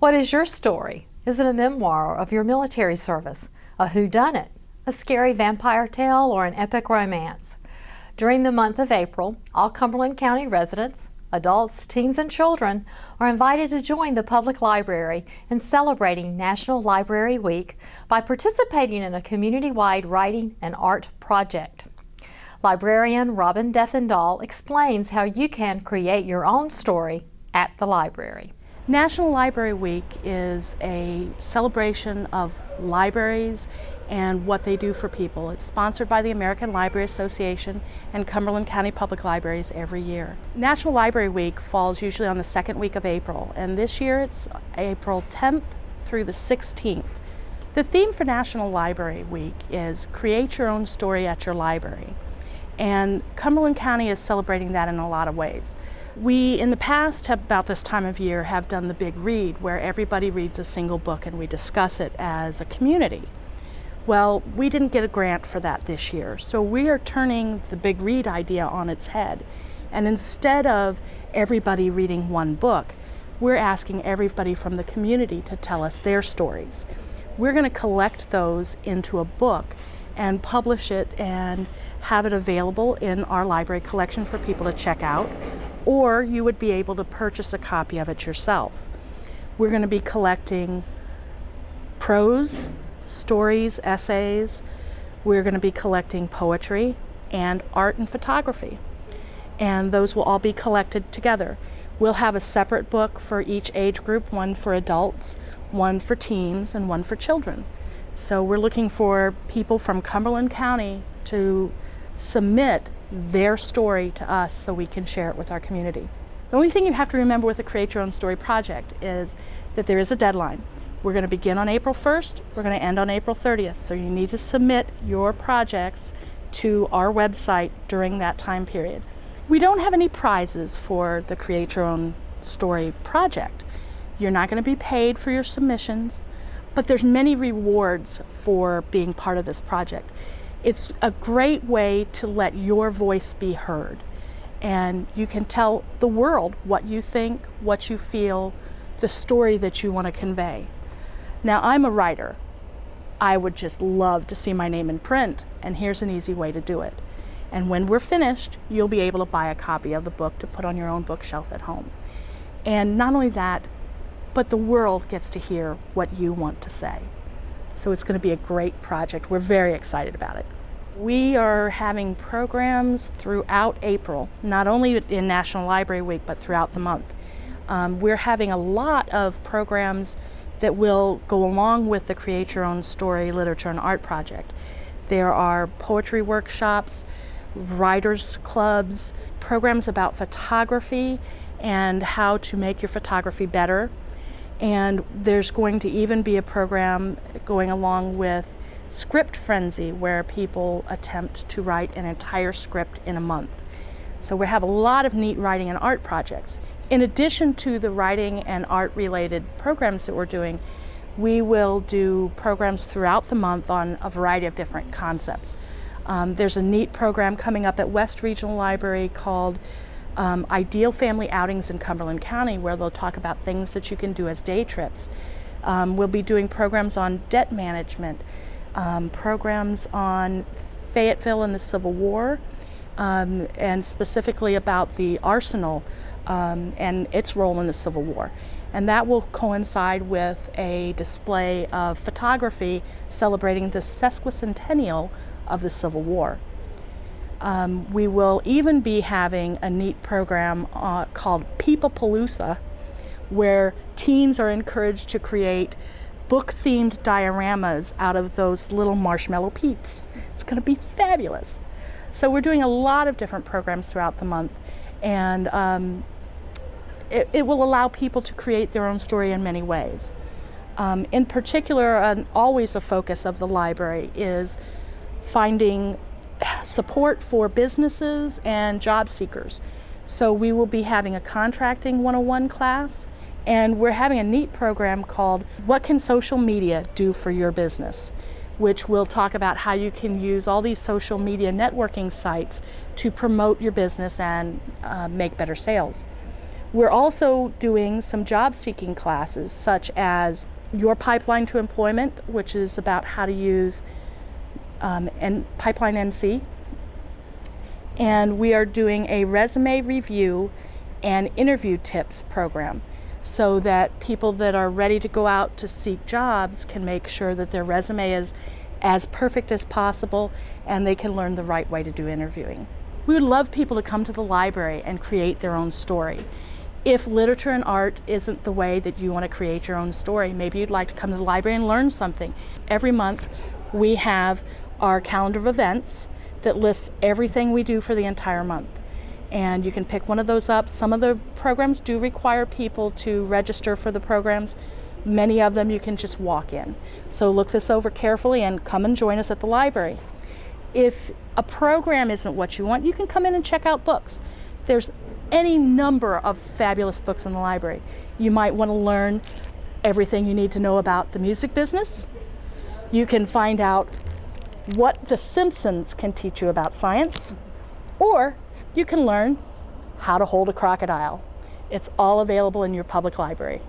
What is your story? Is it a memoir of your military service, a whodunit, a scary vampire tale, or an epic romance? During the month of April, all Cumberland County residents, adults, teens, and children are invited to join the public library in celebrating National Library Week by participating in a community-wide writing and art project. Librarian Robin Deffendall explains how you can create your own story at the library. National Library Week is a celebration of libraries and what they do for people. It's sponsored by the American Library Association and Cumberland County Public Libraries every year. National Library Week falls usually on the second week of April, and this year it's April 10th through the 16th. The theme for National Library Week is Create Your Own Story at Your Library, and Cumberland County is celebrating that in a lot of ways. We, in the past, about this time of year, have done the Big Read, where everybody reads a single book and we discuss it as a community. Well, we didn't get a grant for that this year, so we are turning the Big Read idea on its head. And instead of everybody reading one book, we're asking everybody from the community to tell us their stories. We're going to collect those into a book and publish it and have it available in our library collection for people to check out, or you would be able to purchase a copy of it yourself. We're going to be collecting prose, stories, essays. We're going to be collecting poetry and art and photography. And those will all be collected together. We'll have a separate book for each age group, one for adults, one for teens, and one for children. So we're looking for people from Cumberland County to submit their story to us so we can share it with our community. The only thing you have to remember with the Create Your Own Story project is that there is a deadline. We're going to begin on April 1st, we're going to end on April 30th, so you need to submit your projects to our website during that time period. We don't have any prizes for the Create Your Own Story project. You're not going to be paid for your submissions, but there's many rewards for being part of this project. It's a great way to let your voice be heard, and you can tell the world what you think, what you feel, the story that you want to convey. Now, I'm a writer. I would just love to see my name in print, and here's an easy way to do it. And when we're finished, you'll be able to buy a copy of the book to put on your own bookshelf at home. And not only that, but the world gets to hear what you want to say. So it's going to be a great project. We're very excited about it. We are having programs throughout April, not only in National Library Week, but throughout the month. We're having a lot of programs that will go along with the Create Your Own Story Literature and Art project. There are poetry workshops, writers clubs, programs about photography and how to make your photography better. And there's going to even be a program going along with Script Frenzy, where people attempt to write an entire script in a month. So we have a lot of neat writing and art projects. In addition to the writing and art related programs that we're doing, we will do programs throughout the month on a variety of different concepts. There's a neat program coming up at West Regional Library called Ideal Family Outings in Cumberland County, where they'll talk about things that you can do as day trips. We'll be doing programs on debt management, programs on Fayetteville and the Civil War, and specifically about the arsenal and its role in the Civil War. And that will coincide with a display of photography celebrating the sesquicentennial of the Civil War. We will even be having a neat program called Peoplepalooza, where teens are encouraged to create book-themed dioramas out of those little marshmallow peeps. It's going to be fabulous. So we're doing a lot of different programs throughout the month, and it will allow people to create their own story in many ways. In particular, always a focus of the library is finding support for businesses and job seekers. So we will be having a contracting 101 class, and we're having a neat program called What Can Social Media Do for Your Business?, which will talk about how you can use all these social media networking sites to promote your business and make better sales. We're also doing some job seeking classes, such as Your Pipeline to Employment, which is about how to use Pipeline NC. And we are doing a resume review and interview tips program, so that people that are ready to go out to seek jobs can make sure that their resume is as perfect as possible and they can learn the right way to do interviewing. We would love people to come to the library and create their own story. If literature and art isn't the way that you want to create your own story, maybe you'd like to come to the library and learn something. Every month we have our calendar of events that lists everything we do for the entire month. And you can pick one of those up. Some of the programs do require people to register for the programs. Many of them you can just walk in. So look this over carefully and come and join us at the library. If a program isn't what you want, you can come in and check out books. There's any number of fabulous books in the library. You might want to learn everything you need to know about the music business. You can find out what The Simpsons can teach you about science, or you can learn how to hold a crocodile. It's all available in your public library.